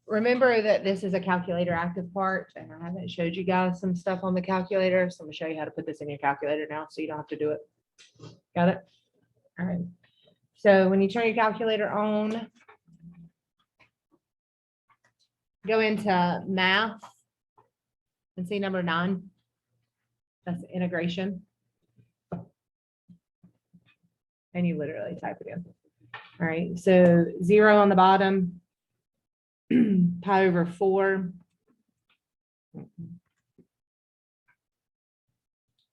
remember that this is a calculator active part, and I haven't showed you guys some stuff on the calculator, so I'm gonna show you how to put this in your calculator now, so you don't have to do it. Got it? All right. So when you turn your calculator on, go into math and see number 9. That's integration. And you literally type it in. All right, so 0 on the bottom, pi over 4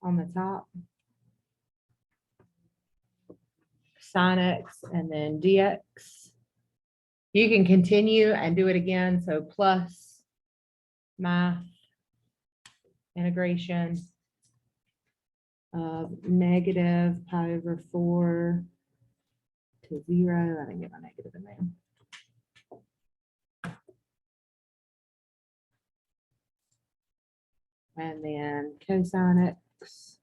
on the top, sin x, and then dx. You can continue and do it again. So plus math integration of negative pi over 4 to 0. I didn't get my negative in there. And then cosine x.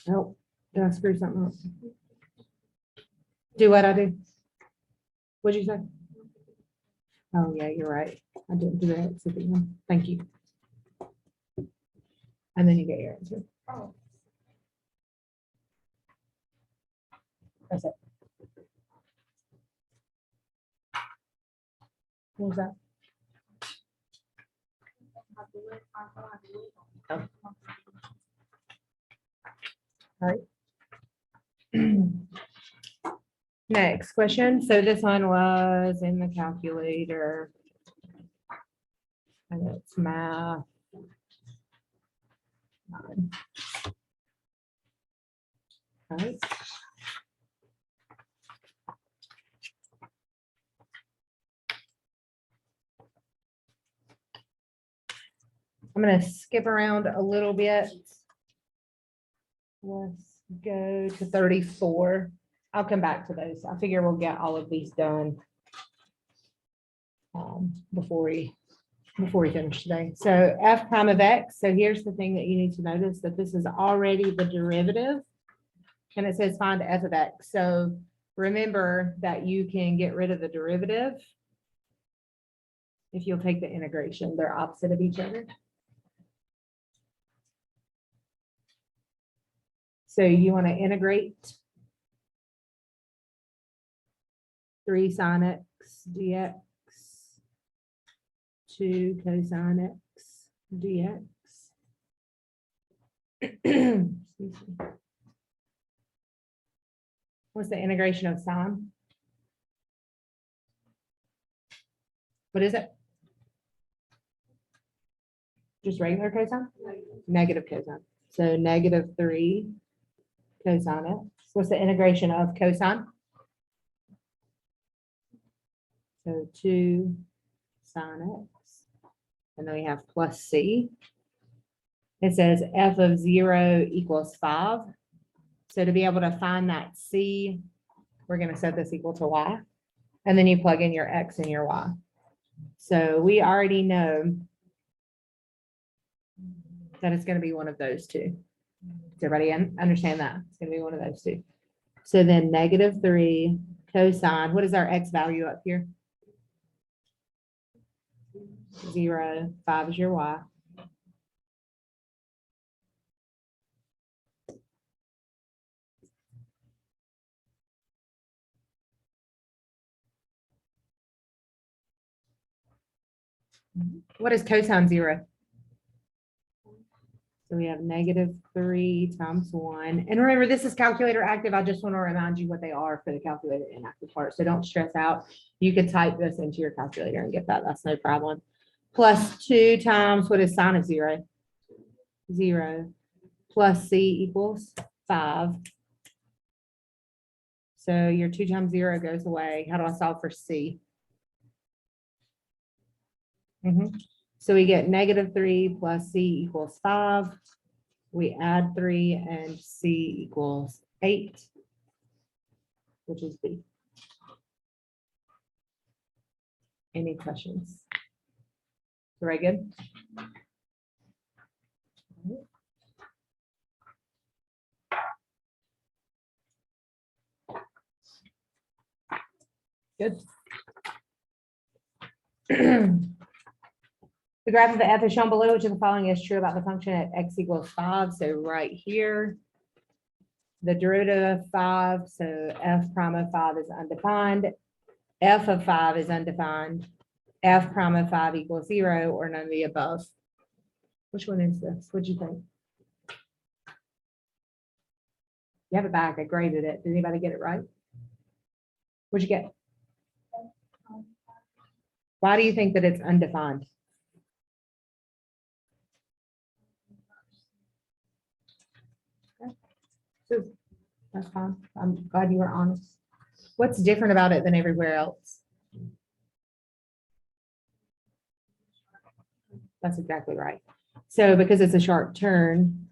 Oh, did I screw something up? Do what I do? What'd you say? Oh, yeah, you're right. I didn't do that. It's at the end. Thank you. And then you get your answer. Oh. That's it. What was that? Oh. All right. Next question. So this one was in the calculator. And it's math. 9. All right. I'm going to skip around a little bit. Let's go to 34. I'll come back to those. I figure we'll get all of these done before we finish today. So f prime of x. So here's the thing that you need to notice, that this is already the derivative, and it says find f of x. So remember that you can get rid of the derivative if you'll take the integration. They're opposite of each other. So you want to integrate 3 sin x dx, 2 cosine x dx. Excuse me. What's the integration of sine? What is it? Just regular cosine? Negative cosine. So negative 3 cosine x. What's the integration of cosine? So 2 sin x. And then we have plus c. It says f of 0 equals 5. So to be able to find that c, we're going to set this equal to y. And then you plug in your x and your y. So we already know that it's going to be one of those two. Does everybody understand that? It's going to be one of those two. So then negative 3 cosine. What is our x value up here? 0. 5 is your y. What is cosine 0? So we have negative 3 times 1. And remember, this is calculator active. I just want to remind you what they are for the calculator inactive part. So don't stress out. You can type this into your calculator and get that. That's no problem. Plus 2 times, what is sine of 0? 0. Plus c equals 5. So your 2 times 0 goes away. How do I solve for c? So we get negative 3 plus c equals 5. We add 3 and c equals 8, which is b. Any questions? Very good. Good. The graph of the f is shown below, which of the following is true about the function at x equals 5. So right here, the derivative of 5, so f prime of 5 is undefined. F of 5 is undefined. F prime of 5 equals 0 or none of the above. Which one is this? What'd you think? You have it back. I graded it. Did anybody get it right? What'd you get? Why do you think that it's undefined? So that's fine. I'm glad you were honest. What's different about it than everywhere else? That's exactly right. So because it's a sharp turn,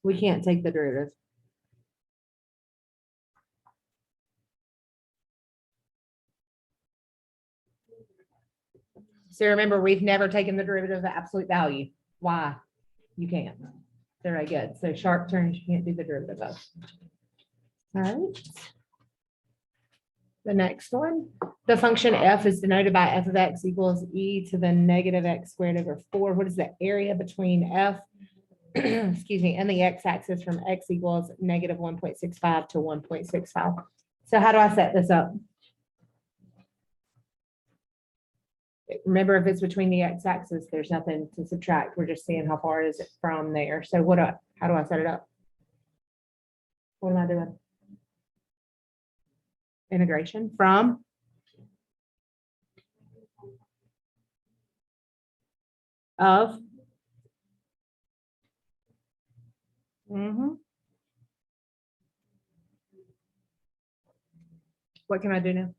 we can't take the derivative. So remember, we've never taken the derivative of the absolute value. Why? You can't. Very good. So sharp turns, you can't do the derivative of. All right. The next one, the function f is denoted by f of x equals e to the negative x squared over 4. What is the area between f, excuse me, and the x-axis from x equals negative 1.65 to 1.65? So how do I set this up? Remember, if it's between the x-axis, there's nothing to subtract. We're just seeing how far is it from there. So how do I set it up? What am I doing? Integration from of What can I do now?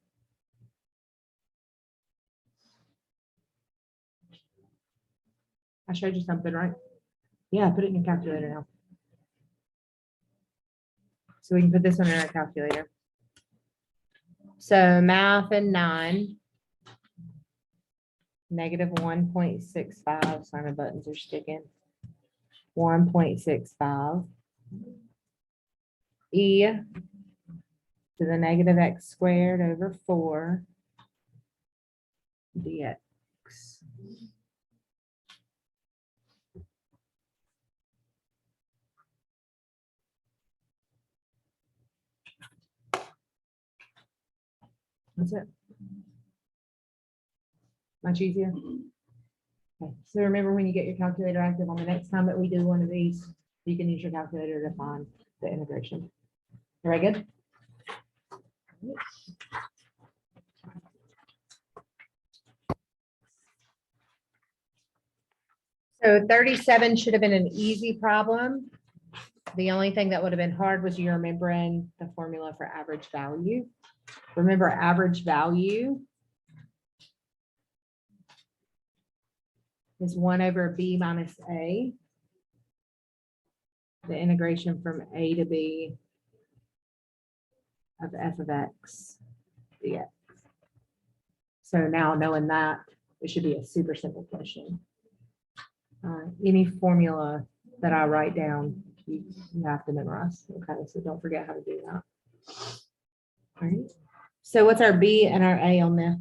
I showed you something, right? Yeah, put it in your calculator now. So we can put this one in our calculator. So math and 9, negative 1.65. Sorry, my buttons are sticking. 1.65 e to the negative x squared over 4 dx. That's it. Much easier. Okay. So remember, when you get your calculator active on the next time that we do one of these, you can use your calculator to find the integration. Very good. So 37 should have been an easy problem. The only thing that would have been hard was you remembering the formula for average value. Remember, average value is 1 over b minus a. The integration from a to b of f of x dx. So now knowing that, it should be a super simple question. Any formula that I write down, you have to memorize. Okay, so don't forget how to do that. All right. So what's our b and our a on this?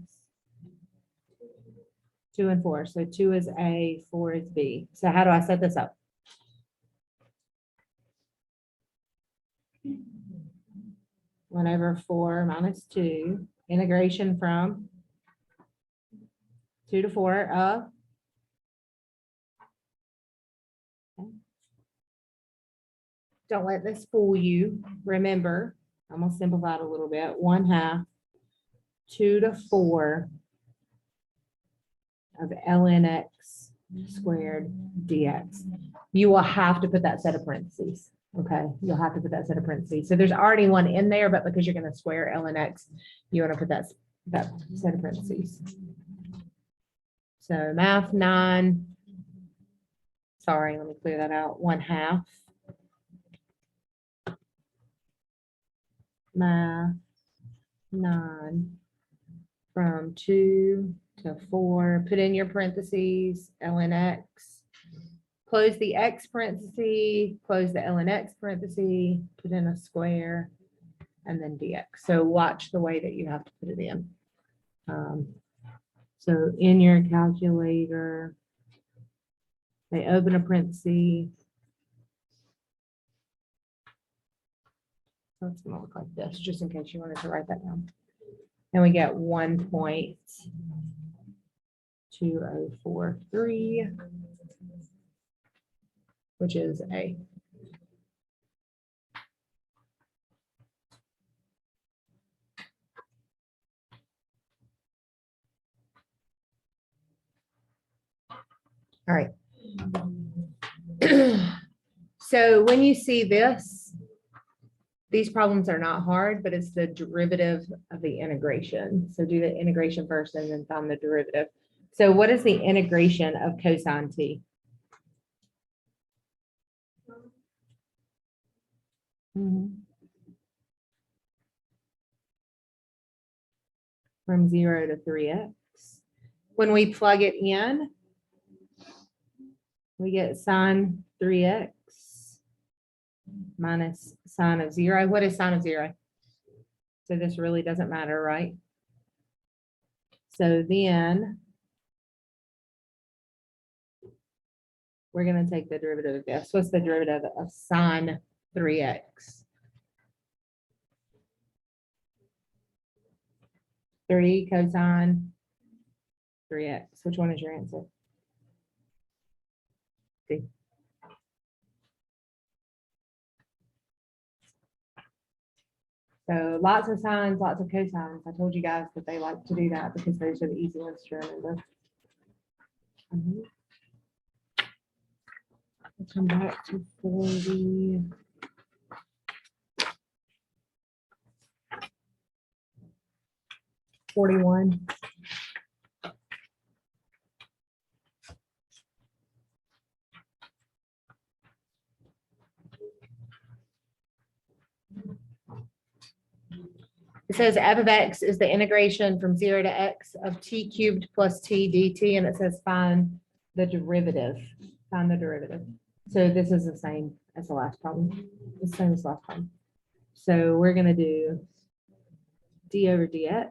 2 and 4. So 2 is a, 4 is b. So how do I set this up? One over 4 minus 2, integration from 2 to 4 of, don't let this fool you. Remember, I'm going to simplify it a little bit. 1/2 2 to 4 of ln x squared dx. You will have to put that set of parentheses. Okay, you'll have to put that set of parentheses. So there's already one in there, but because you're going to square ln x, you want to put that set of parentheses. So math 9. Sorry, let me clear that out. 1/2 math 9 from 2 to 4. Put in your parentheses, ln x. Close the x parenthesis, close the ln x parenthesis, put in a square, and then dx. So watch the way that you have to put it in. So in your calculator, they open a parenthesis. So it's gonna look like this, just in case you wanted to write that down. And we get 1.2043, which is A. All right. So when you see this, these problems are not hard, but it's the derivative of the integration. So do the integration first and then find the derivative. So what is the integration of cosine t? From 0 to 3x. When we plug it in, we get sine 3x minus sine of 0. What is sine of 0? So this really doesn't matter, right? So then we're going to take the derivative of this. What's the derivative of sine 3x? 3 cosine 3x. Which one is your answer? C. So lots of sines, lots of cosines. I told you guys that they like to do that because those are the easy ones to remember. Let's come back to 40. $41. It says f of x is the integration from 0 to x of t cubed plus t dt, and it says find the derivative. Find the derivative. So this is the same as the last problem. The same as last time. So we're going to do d over dx,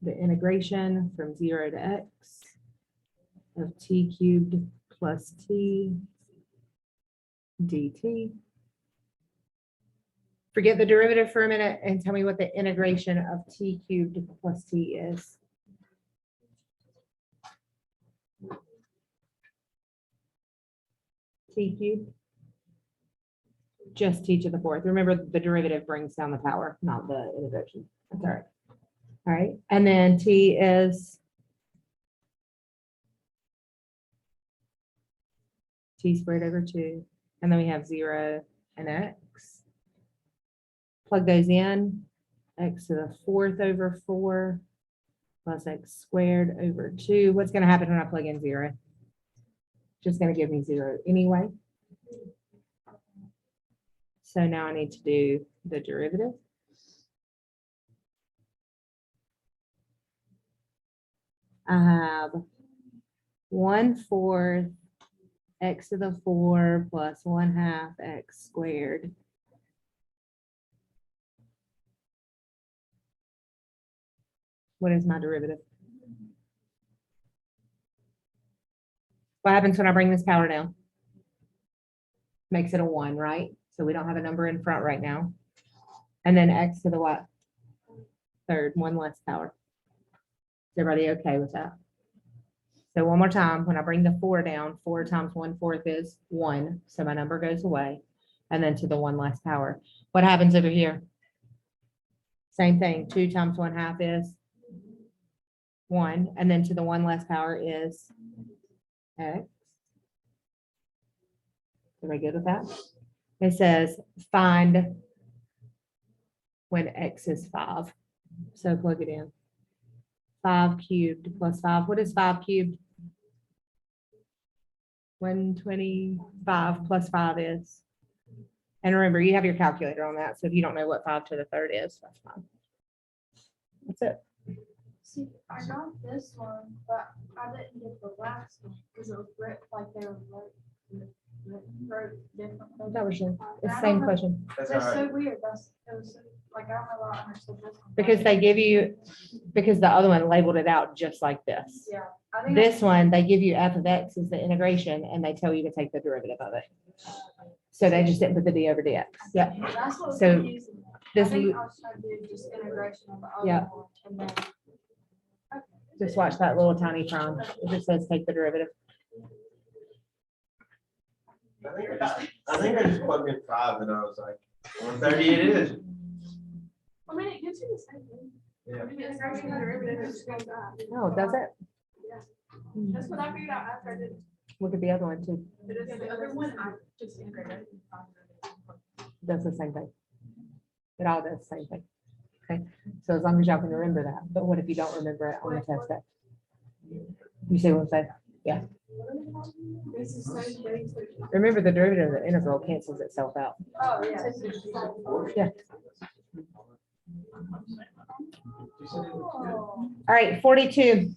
the integration from 0 to x of t cubed plus t dt. Forget the derivative for a minute and tell me what the integration of t cubed plus t is. T cubed. Just t to the fourth. Remember, the derivative brings down the power, not the integration. That's all right. All right. And then t is t squared over 2. And then we have 0 and x. Plug those in. X to the fourth over 4 plus x squared over 2. What's going to happen when I plug in 0? Just going to give me 0 anyway. So now I need to do the derivative. I have 1/4 x to the 4 plus 1/2 x squared. What is my derivative? What happens when I bring this power down? Makes it a 1, right? So we don't have a number in front right now. And then x to the what? Third, 1 less power. Is everybody okay with that? So one more time, when I bring the 4 down, 4 times 1/4 is 1. So my number goes away. And then to the 1 less power. What happens over here? Same thing. 2 times 1/2 is 1. And then to the 1 less power is x. Am I good with that? It says find when x is 5. So plug it in. 5 cubed plus 5. What is 5 cubed? 125 plus 5 is. And remember, you have your calculator on that. So if you don't know what 5 to the third is, that's fine. That's it. See, I got this one, but I didn't get the last one because it was written like they were wrote differently. That was your, it's the I same don't know. question. That's so weird. It was so, Like, I don't know why I understood this one. Because they give you, because the other one labeled it out just like this. Yeah. I think This one, they give you f of x as the integration and they tell you to take the derivative of it. So they just didn't put the d over dx. Yeah. that's what was So confusing me. I this, think I was trying to do just integration of the other Yeah. one and then. Okay. just watch that little tiny prompt. It just says take the derivative. I think I just plugged in 5 and I was like, 130 it is. I mean, it gives you the same thing. Yeah. I mean, it's actually the derivative, it's just goes back. Oh, does it? That's what I figured out after I did it. Look at the other one too. Yeah, the other one, I just integrated. Does the same thing. It all does the same thing. Okay, so as long as y'all can remember that, but what if you don't remember it on the test day? You see what I'm saying? Yeah. It's the same thing. Remember the derivative of the integral cancels itself out. Oh, yeah. Yeah. Oh. All right, 42.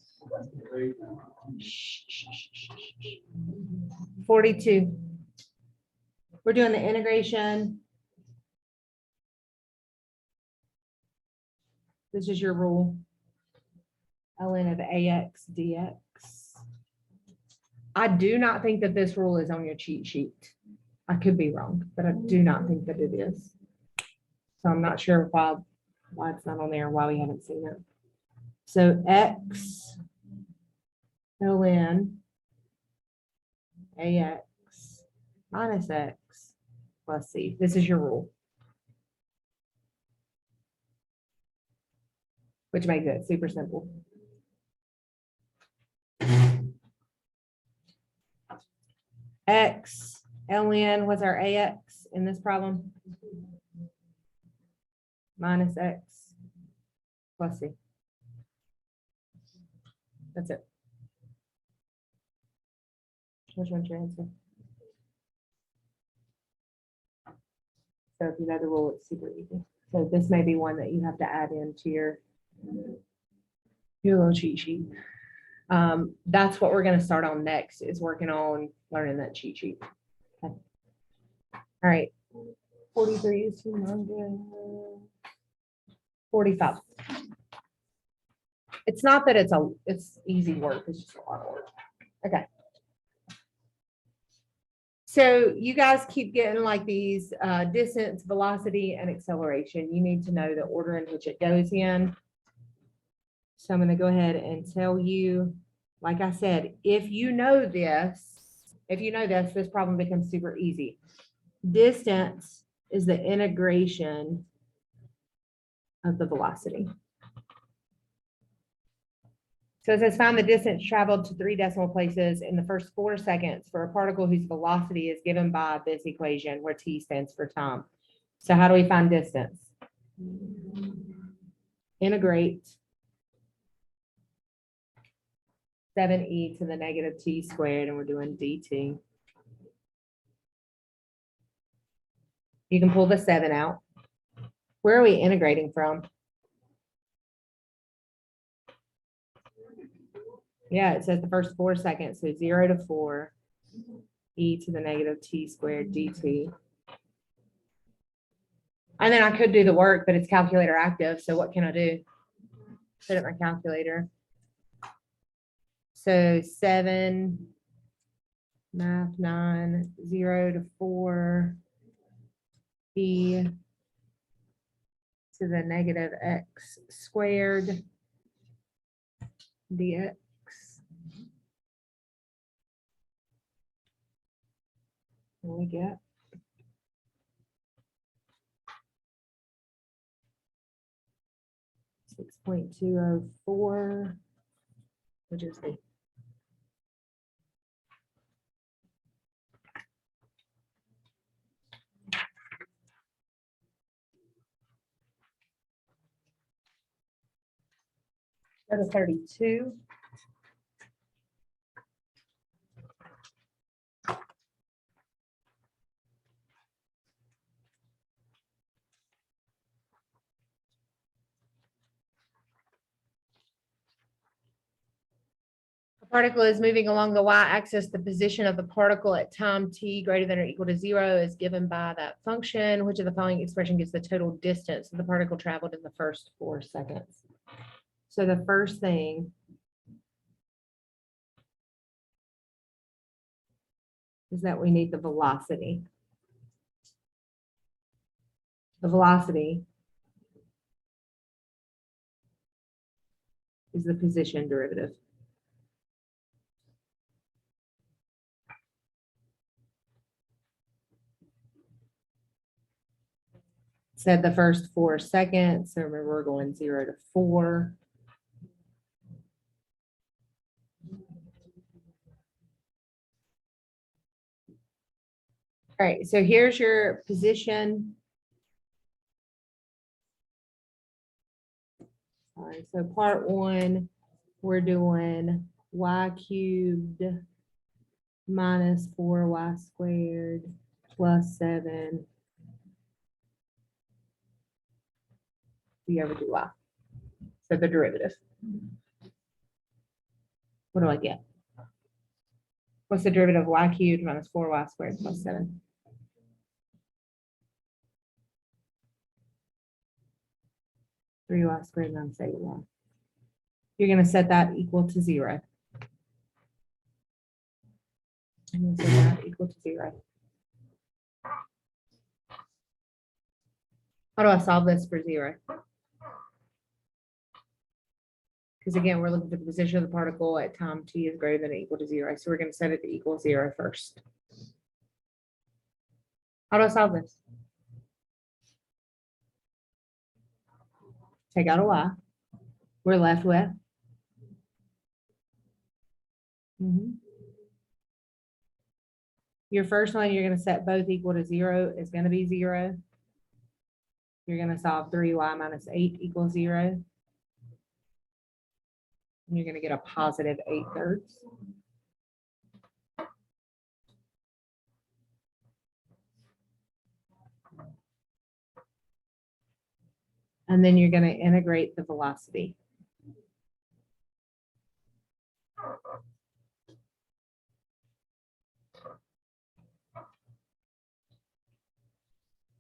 42. We're doing the integration. This is your rule. ln of ax dx. I do not think that this rule is on your cheat sheet. I could be wrong, but I do not think that it is. So I'm not sure why it's not on there, why we haven't seen it. So x ln ax minus x plus c. This is your rule. Which makes it super simple. X ln was our ax in this problem. Minus x plus c. That's it. Which one's your answer? So if you know the rule, it's super easy. So this may be one that you have to add into your little cheat sheet. That's what we're going to start on next, is working on learning that cheat sheet. Okay. All right. 43 is 200. 45. It's not that it's easy work, it's just a lot of work. Okay. So you guys keep getting like these distance, velocity, and acceleration. You need to know the order in which it goes in. So I'm going to go ahead and tell you, like I said, if you know this, this problem becomes super easy. Distance is the integration of the velocity. So it says find the distance traveled to 3 decimal places in the first 4 seconds for a particle whose velocity is given by this equation where t stands for time. So how do we find distance? Integrate 7e to the negative t squared, and we're doing dt. You can pull the 7 out. Where are we integrating from? Yeah, it says the first 4 seconds, so 0 to 4, e to the negative t squared dt. And then I could do the work, but it's calculator active, so what can I do? Put it in my calculator. So 7, math 9, 0 to 4, e to the negative x squared dx. And we get 6.204, which is the go to 32. Particle is moving along the y-axis. The position of the particle at time t greater than or equal to 0 is given by that function. Which of the following expression gives the total distance that the particle traveled in the first 4 seconds? So the first thing is that we need the velocity. The velocity is the position derivative. Said the first 4 seconds. So remember, we're going 0 to 4. All right, so here's your position. All right, so part 1, we're doing y cubed minus 4y squared plus 7 over 2y. So the derivative. What do I get? What's the derivative of y cubed minus 4y squared plus 7? Three y squared minus 8y. You're going to set that equal to 0. And set that equal to 0. How do I solve this for 0? Because again, we're looking for the position of the particle at time t is greater than or equal to 0. So we're going to set it to equal 0 first. How do I solve this? Take out a y. We're left with. Your first one, you're going to set both equal to 0 is going to be 0. You're going to solve 3y minus 8 equals 0. And you're going to get a positive 8/3. And then you're going to integrate the velocity.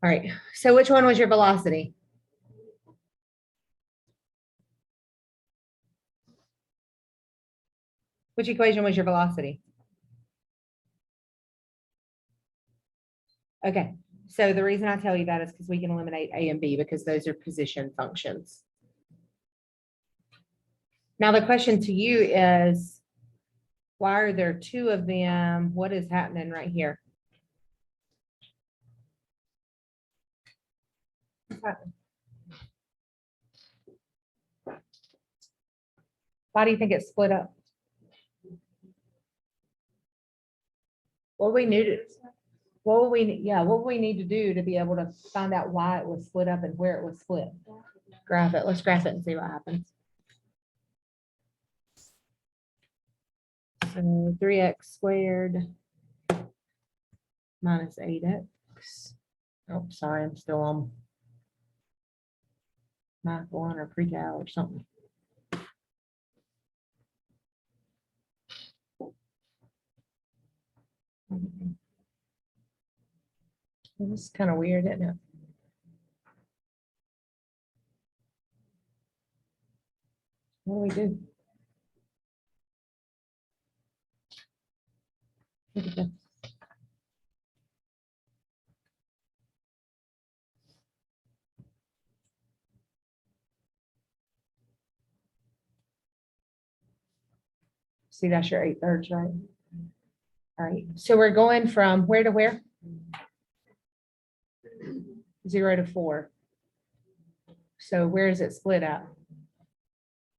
All right, so which one was your velocity? Which equation was your velocity? Okay, so the reason I tell you that is because we can eliminate A and B because those are position functions. Now the question to you is, why are there 2 of them? What is happening right here? What's happening? Why do you think it's split up? What we need to, what would we need to do to be able to find out why it was split up and where it was split? Graph it. Let's graph it and see what happens. So 3x squared minus 8x. Oh, sorry, I'm still on Math 1 or pre-cal or something. This is kind of weird, isn't it? What do we do? Look at this. See, that's your 8/3, right? All right, so we're going from where to where? 0 to 4. So where is it split at?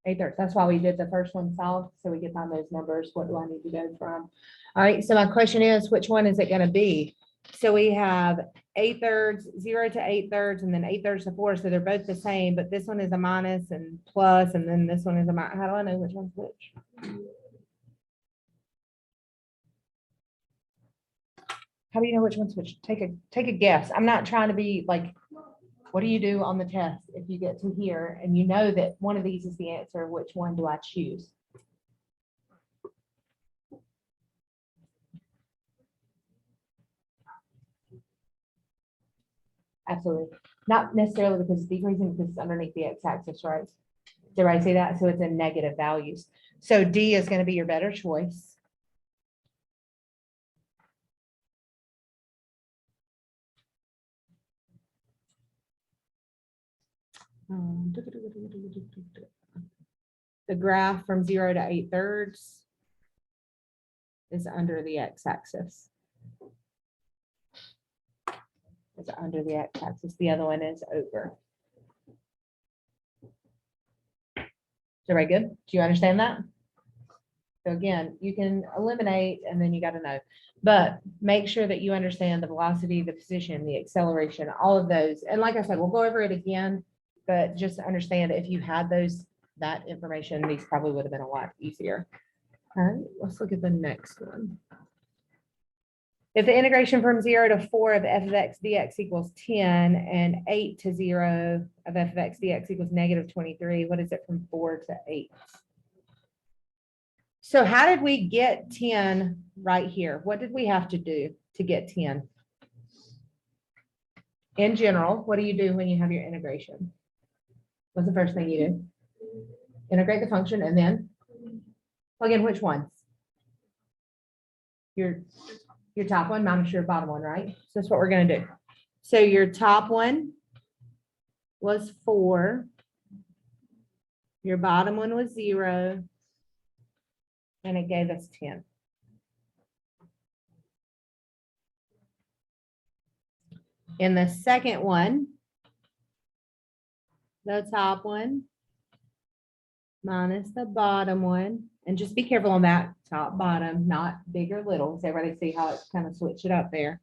8/3. That's why we did the first one solved, so we can find those numbers. What do I need to go from? All right, so my question is, which one is it going to be? So we have 8/3, 0 to 8/3, and then 8/3 to 4. So they're both the same, but this one is a minus and plus, and then this one is a minus. How do I know which one's which? How do you know which one's which? Take a guess. I'm not trying to be like, what do you do on the test if you get to here and you know that one of these is the answer? Which one do I choose? absolutely. Not necessarily because it's decreasing, because it's underneath the x-axis, right? Does everybody see that? So it's in negative values. So D is going to be your better choice. The graph from 0 to 8/3 is under the x-axis. It's under the x-axis. The other one is over. Is everybody good? Do you understand that? So again, you can eliminate and then you got to know, but make sure that you understand the velocity, the position, the acceleration, all of those. And like I said, we'll go over it again, but just understand if you had that information, these probably would have been a lot easier. All right, let's look at the next one. If the integration from 0 to 4 of f of x dx equals 10 and 8 to 0 of f of x dx equals negative 23, what is it from 4 to 8? So how did we get 10 right here? What did we have to do to get 10? In general, what do you do when you have your integration? What's the first thing you do? Integrate the function and then plug in which ones? Your top one minus your bottom one, right? So that's what we're going to do. So your top one was 4. Your bottom one was 0. And it gave us 10. In the second one, the top one minus the bottom one, and just be careful on that top, bottom, not big or little. So everybody see how it's kind of switch it up there.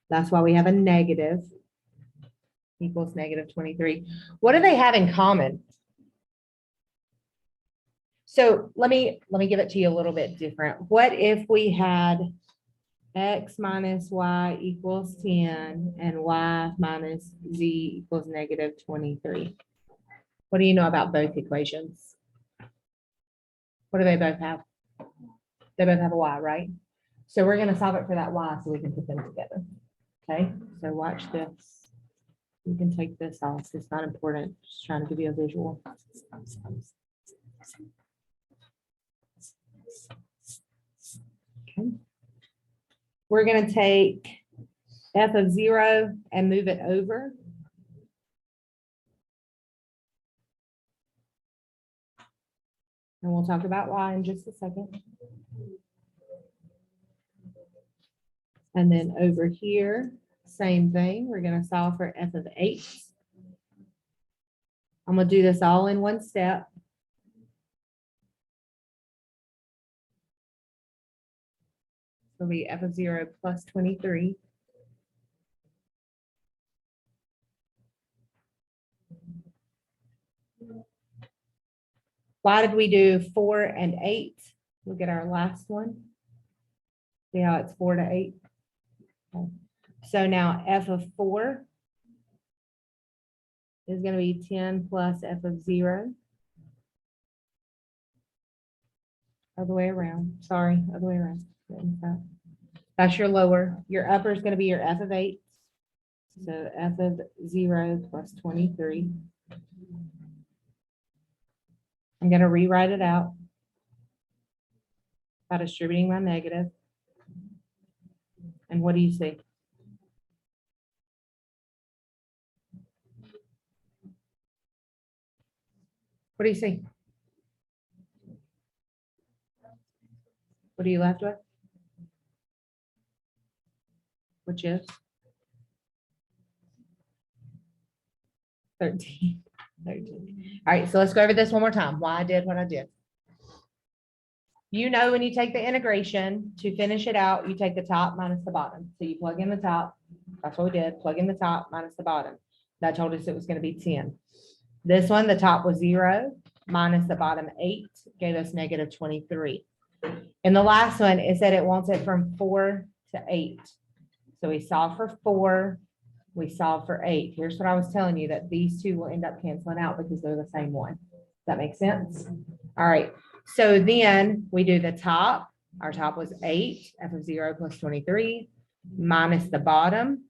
That's why we have a negative equals negative 23. What do they have in common? So let me give it to you a little bit different. What if we had x minus y equals 10 and y minus z equals negative 23? What do you know about both equations? What do they both have? They both have a y, right? So we're going to solve it for that y so we can put them together. Okay, so watch this. You can take this off. It's not important. Just trying to give you a visual. Okay. We're going to take f of 0 and move it over. And we'll talk about y in just a second. And then over here, same thing. We're going to solve for f of 8. I'm going to do this all in one step. It'll be f of 0 plus 23. Why did we do 4 and 8? Look at our last one. See how it's 4 to 8? Okay. So now f of 4 is going to be 10 plus f of 0. Other way around. Sorry, other way around. That's your lower. Your upper is going to be your f of 8. So f of 0 plus 23. I'm going to rewrite it out by distributing my negative. And what do you see? What do you see? What are you left with? Which is 13. 13. All right, so let's go over this one more time. Why I did what I did. You know, when you take the integration to finish it out, you take the top minus the bottom. So you plug in the top. That's what we did. Plug in the top minus the bottom. That told us it was going to be 10. This one, the top was 0 minus the bottom 8 gave us negative 23. In the last one, it said it wants it from 4 to 8. So we solve for 4. We solve for 8. Here's what I was telling you, that these two will end up canceling out because they're the same one. Does that make sense? All right. So then we do the top. Our top was 8, f of 0 plus 23, minus the bottom.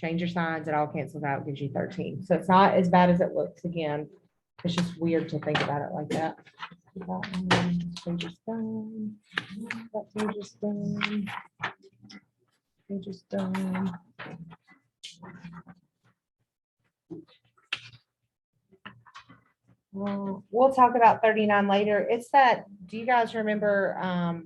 Change your signs, it all cancels out, gives you 13. So it's not as bad as it looks again. It's just weird to think about it like that. That one, page is done. That page is done. Page is done. We'll talk about 39 later. It's that, do you guys remember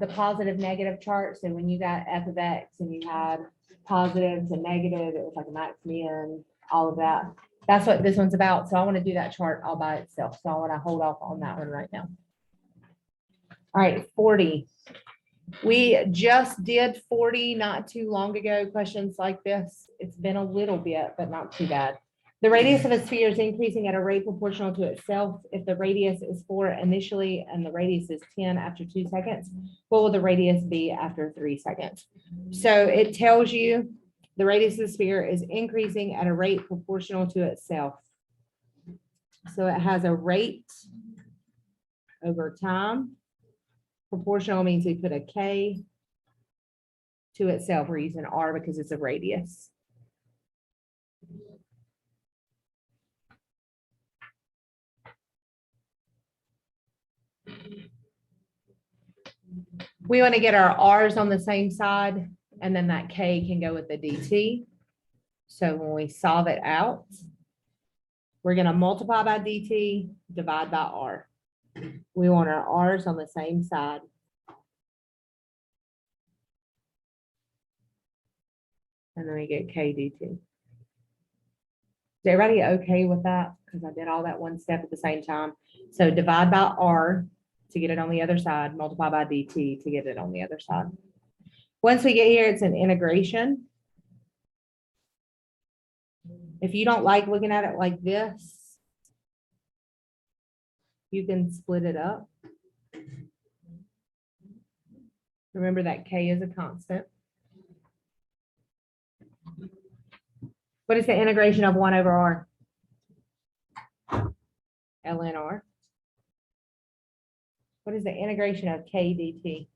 the positive negative chart? So when you got f of x and you had positive to negative, it was like a max min, all of that. That's what this one's about. So I want to do that chart all by itself. So I want to hold off on that one right now. All right, 40. We just did 40 not too long ago. Questions like this. It's been a little bit, but not too bad. The radius of a sphere is increasing at a rate proportional to itself. If the radius is 4 initially and the radius is 10 after 2 seconds, what will the radius be after 3 seconds? So it tells you the radius of the sphere is increasing at a rate proportional to itself. So it has a rate over time. Proportional means we put a K to itself. We're using R because it's a radius. We want to get our R's on the same side, and then that K can go with the DT. So when we solve it out, we're going to multiply by DT, divide by R. We want our R's on the same side. And then we get K dt. Is everybody okay with that? Because I did all that one step at the same time. So divide by R to get it on the other side, multiply by dt to get it on the other side. Once we get here, it's an integration. If you don't like looking at it like this, you can split it up. Remember that K is a constant. What is the integration of 1 over R? ln R. What is the integration of K dt?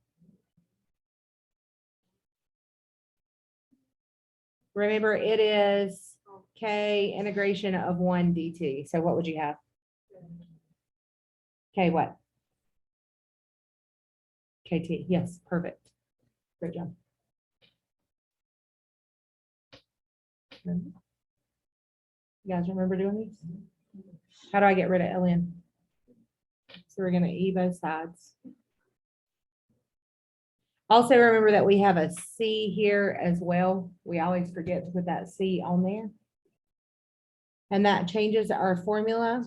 Remember, it is K integration of 1 dt. So what would you have? K what? KT. Yes, perfect. Great job. You guys remember doing these? How do I get rid of ln? So we're going to E both sides. Also remember that we have a C here as well. We always forget to put that C on there. And that changes our formula.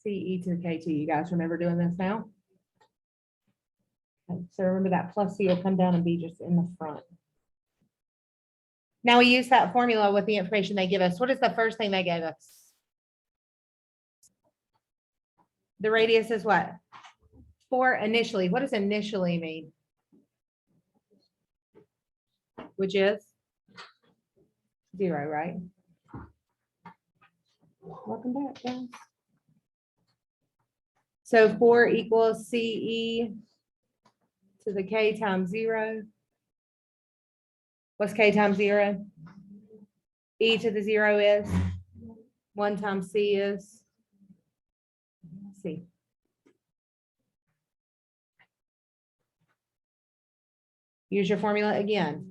C e to the KT. You guys remember doing this now? Okay, so remember that plus C will come down and be just in the front. Now we use that formula with the information they give us. What is the first thing they gave us? The radius is what? 4 initially. What does initially mean? Which is 0, right? Welcome back, guys. So 4 equals CE to the K times 0. What's K times 0? E to the 0 is 1 times C is C. Use your formula again.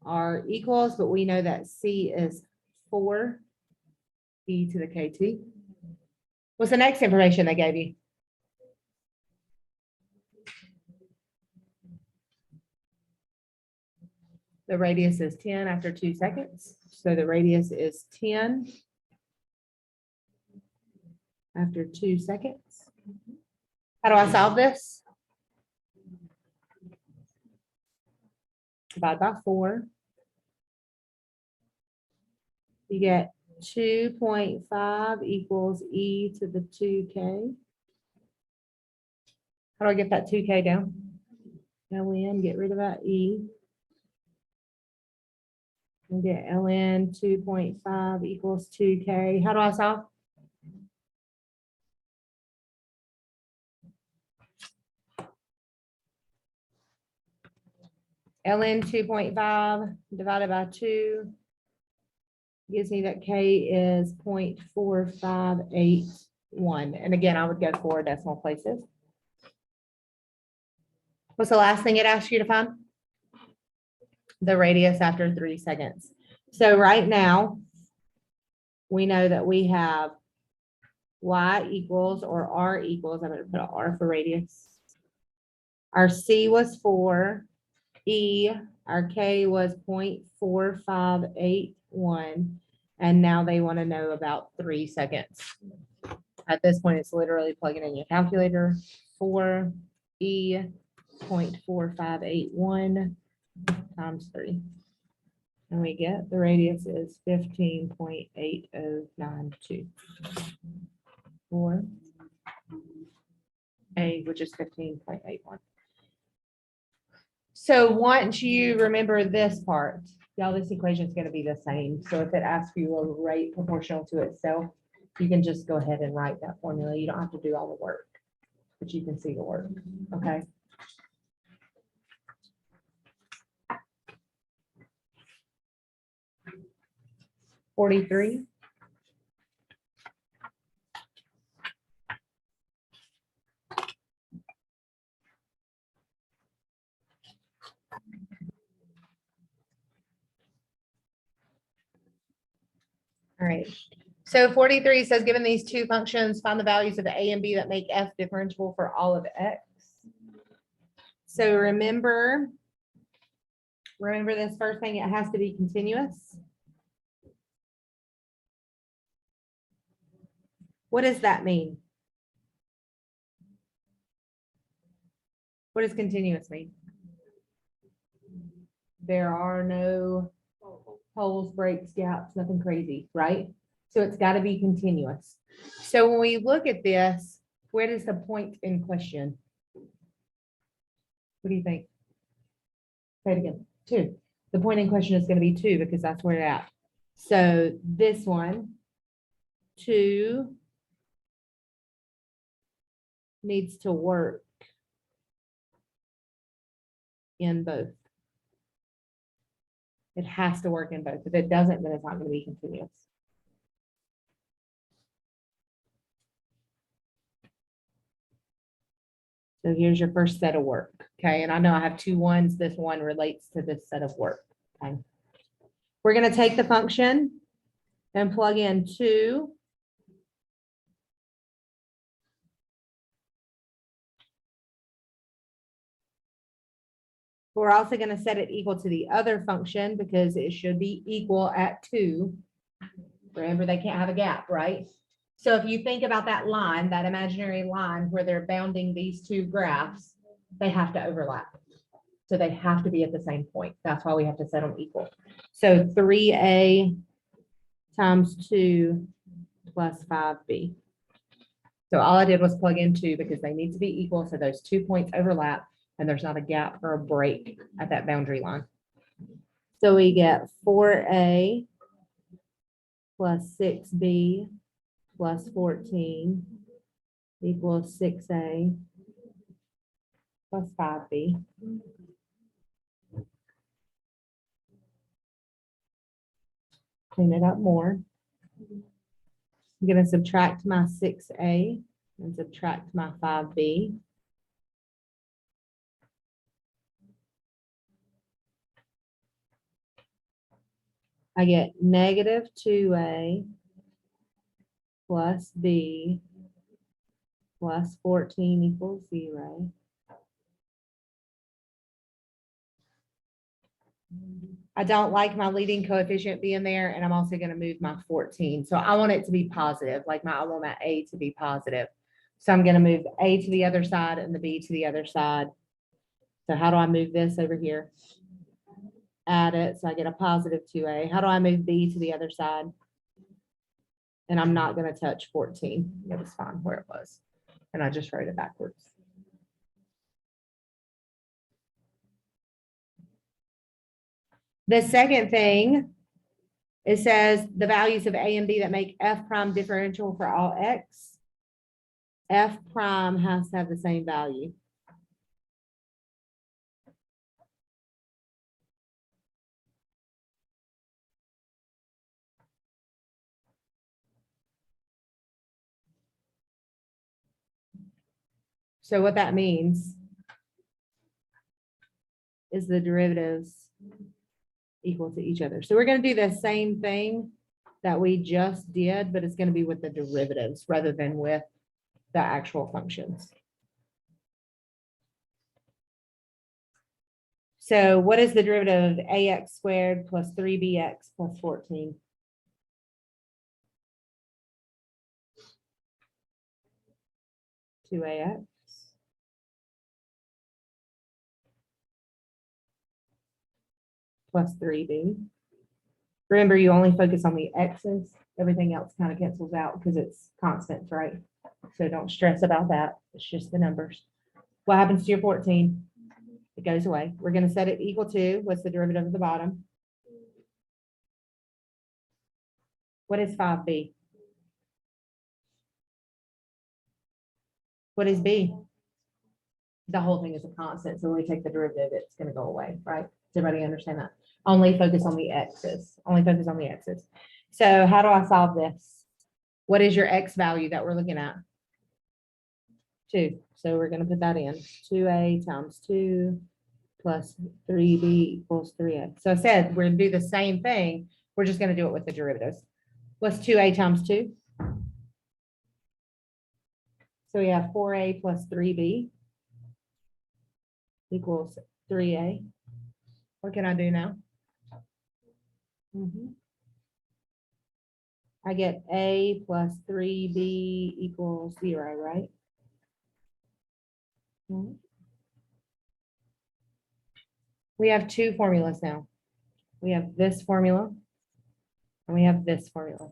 R equals, but we know that C is 4 E to the KT. What's the next information they gave you? The radius is 10 after 2 seconds. So the radius is 10 after 2 seconds. How do I solve this? Divide by 4. You get 2.5 equals E to the 2K. How do I get that 2K down? LN, get rid of that E. And get ln 2.5 equals 2K. How do I solve? ln 2.5 divided by 2 gives me that k is 0.4581. And again, I would go 4 decimal places. What's the last thing it asks you to find? The radius after 3 seconds. So right now, we know that we have y equals, or r equals, I'm going to put an r for radius. Our c was 4, our k was 0.4581, and now they want to know about 3 seconds. At this point, it's literally plugging in your calculator. 4 0.4581 times 3. And we get the radius is 15.8092. For A, which is 15.81. So once you remember this part, y'all, this equation is going to be the same. So if it asks you a rate proportional to itself, you can just go ahead and write that formula. You don't have to do all the work, but you can see the work. Okay. $43. All right. So 43 says, given these two functions, find the values of A and B that make F differentiable for all of X. So remember this first thing, it has to be continuous. What does that mean? What does continuous mean? There are no holes, breaks, gaps, nothing crazy, right? So it's got to be continuous. So when we look at this, where does the point in question? What do you think? Say it again. 2. The point in question is going to be 2 because that's where it's at. So this one, 2 needs to work in both. It has to work in both. If it doesn't, then it's not going to be continuous. So here's your first set of work. Okay. And I know I have 2 1s. This one relates to this set of work. Okay. We're going to take the function and plug in 2. We're also going to set it equal to the other function because it should be equal at 2. Remember, they can't have a gap, right? So if you think about that line, that imaginary line where they're bounding these 2 graphs, they have to overlap. So they have to be at the same point. That's why we have to set them equal. So 3a times 2 plus 5b. So all I did was plug in 2 because they need to be equal. So those 2 points overlap and there's not a gap or a break at that boundary line. So we get 4a plus 6b plus 14 equals 6a plus 5b. Clean it up more. I'm going to subtract my 6a and subtract my 5b. I get negative 2a plus b plus 14 equals 0. I don't like my leading coefficient being there, and I'm also going to move my 14. So I want it to be positive, like I want my a to be positive. So I'm going to move a to the other side and the b to the other side. So how do I move this over here? Add it, so I get a positive 2a. How do I move b to the other side? And I'm not going to touch 14. It was fine where it was. And I just wrote it backwards. The second thing, it says the values of a and b that make f prime differential for all x. F prime has to have the same value. So what that means is the derivatives equal to each other. So we're going to do the same thing that we just did, but it's going to be with the derivatives rather than with the actual functions. So what is the derivative of ax squared plus 3bx plus 14? Two ax plus 3b. Remember, you only focus on the x's. Everything else kind of cancels out because it's constants, right? So don't stress about that. It's just the numbers. What happens to your 14? It goes away. We're going to set it equal to, what's the derivative of the bottom? What is 5b? What is b? The whole thing is a constant. So when we take the derivative, it's going to go away, right? Does everybody understand that? Only focus on the x's. Only focus on the x's. So how do I solve this? What is your x value that we're looking at? 2. So we're going to put that in. 2a times 2 plus 3b equals 3a. So I said we're going to do the same thing. We're just going to do it with the derivatives. What's 2a times 2? So we have 4a plus 3b equals 3a. What can I do now? I get a plus 3b equals 0, right? We have two formulas now. We have this formula and we have this formula.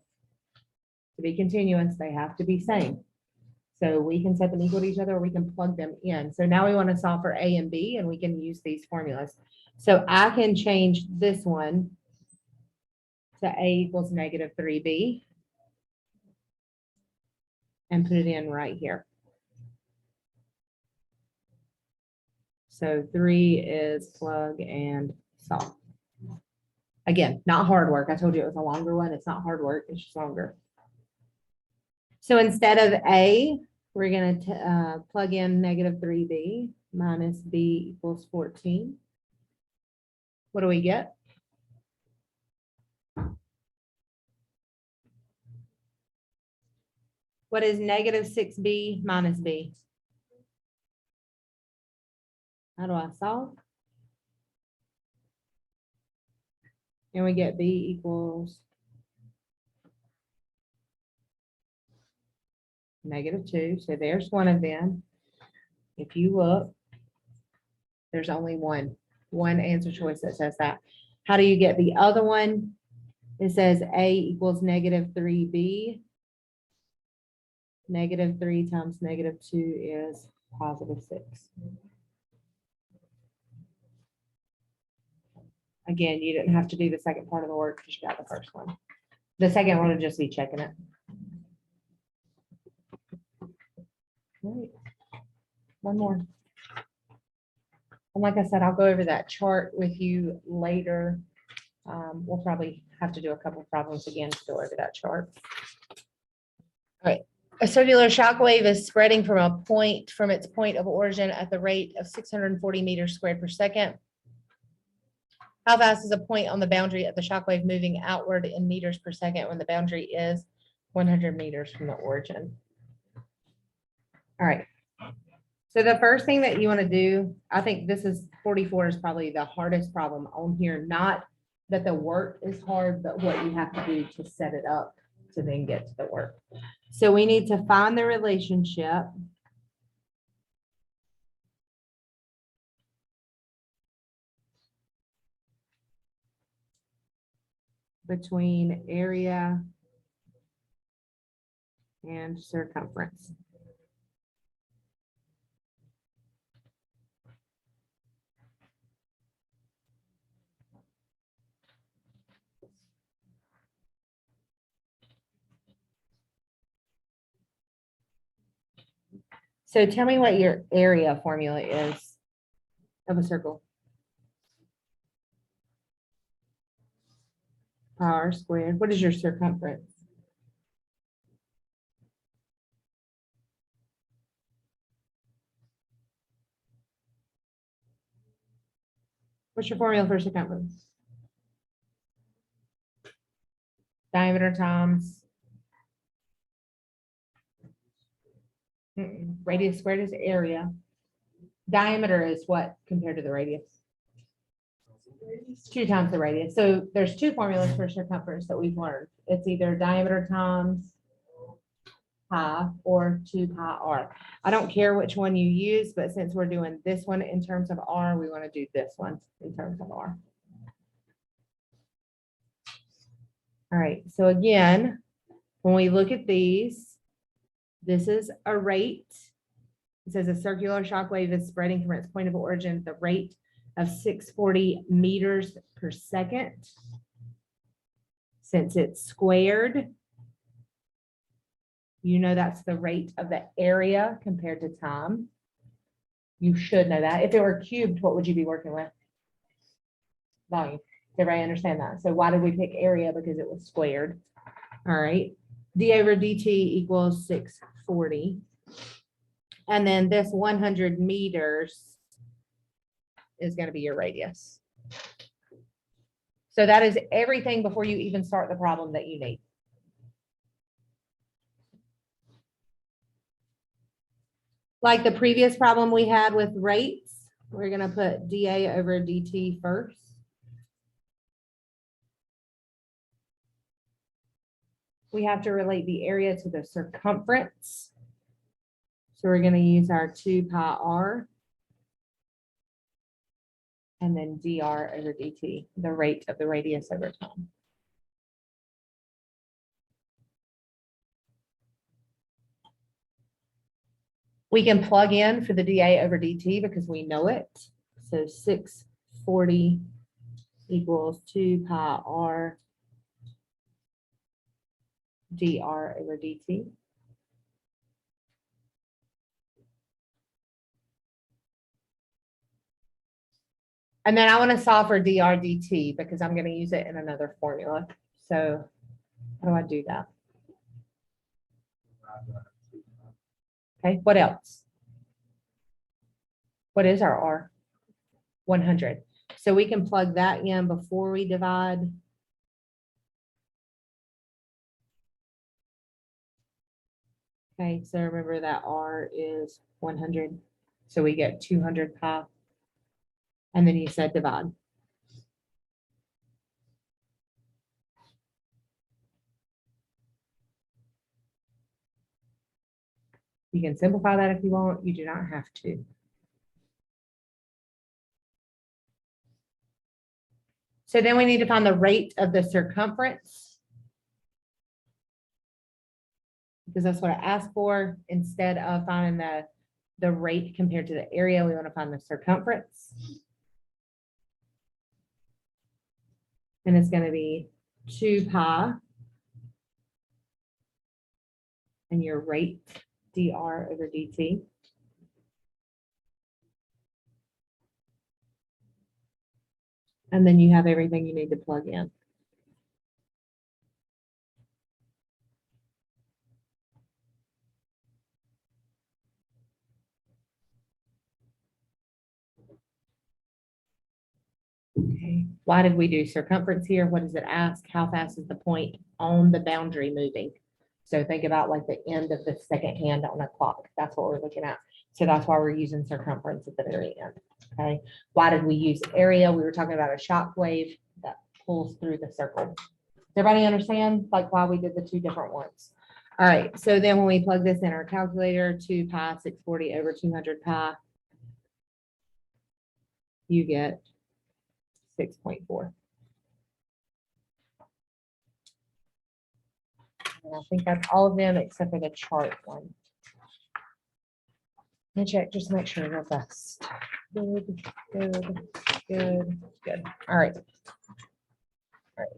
To be continuous, they have to be same. So we can set them equal to each other or we can plug them in. So now we want to solve for a and b and we can use these formulas. So I can change this one to a equals negative 3b and put it in right here. So 3 is plug and solve. Again, not hard work. I told you it was a longer one. It's not hard work. It's just longer. So instead of a, we're going to plug in negative 3b minus b equals 14. What do we get? What is negative 6b minus b? How do I solve? And we get b equals negative 2. So there's one of them. If you look, there's only one answer choice that says that. How do you get the other one? It says a equals negative 3b. Negative 3 times negative 2 is positive 6. Again, you didn't have to do the second part of the work because you got the first one. The second one would just be checking it. All right. One more. And like I said, I'll go over that chart with you later. We'll probably have to do a couple problems again to go over that chart. All right. A circular shock wave is spreading from its point of origin at the rate of 640 meters squared per second. How fast is a point on the boundary of the shock wave moving outward in meters per second when the boundary is 100 meters from the origin? All right. So the first thing that you want to do, I think this is 44 is probably the hardest problem on here. Not that the work is hard, but what you have to do to set it up to then get to the work. So we need to find the relationship between area and circumference. So tell me what your area formula is of a circle. R squared. What is your circumference? What's your formula for circumference? Diameter times. Radius squared is area. Diameter is what compared to the radius? 2 times the radius. So there's 2 formulas for circumference that we've learned. It's either diameter times pi or 2 pi r. I don't care which one you use, but since we're doing this one in terms of r, we want to do this one in terms of r. All right, so again, when we look at these, this is a rate. It says a circular shock wave is spreading from its point of origin at the rate of 640 meters per second. Since it's squared, you know that's the rate of the area compared to time. You should know that. If it were cubed, what would you be working with? Volume. Does everybody understand that? So why did we pick area? Because it was squared. All right. D over dt equals 640. And then this 100 meters is going to be your radius. So that is everything before you even start the problem that you need. Like the previous problem we had with rates, we're going to put dA over dt first. We have to relate the area to the circumference. So we're going to use our 2 pi r. And then dr over dt, the rate of the radius over time. We can plug in for the dA over dt because we know it. So 640 equals 2 pi r dr over dt. And then I want to solve for dr dt because I'm going to use it in another formula. So how do I do that? Okay, what else? What is our r? 100. So we can plug that in before we divide. Okay, so remember that r is 100. So we get 200 pi. And then you said divide. You can simplify that if you want. You do not have to. So then we need to find the rate of the circumference, because that's what I asked for. Instead of finding the rate compared to the area, we want to find the circumference. And it's going to be 2 pi and your rate dr over dt. And then you have everything you need to plug in. Okay, why did we do circumference here? What does it ask? How fast is the point on the boundary moving? So think about like the end of the second hand on a clock. That's what we're looking at. So that's why we're using circumference at the very end. Okay, why did we use area? We were talking about a shock wave that pulls through the circle. Does everybody understand like why we did the 2 different ones? All right, so then when we plug this in our calculator, 2 pi 640 over 200 pi, you get 6.4. And I think that's all of them except for the chart one. Let me check just to make sure real fast. Good, good, good, good. All right. All right.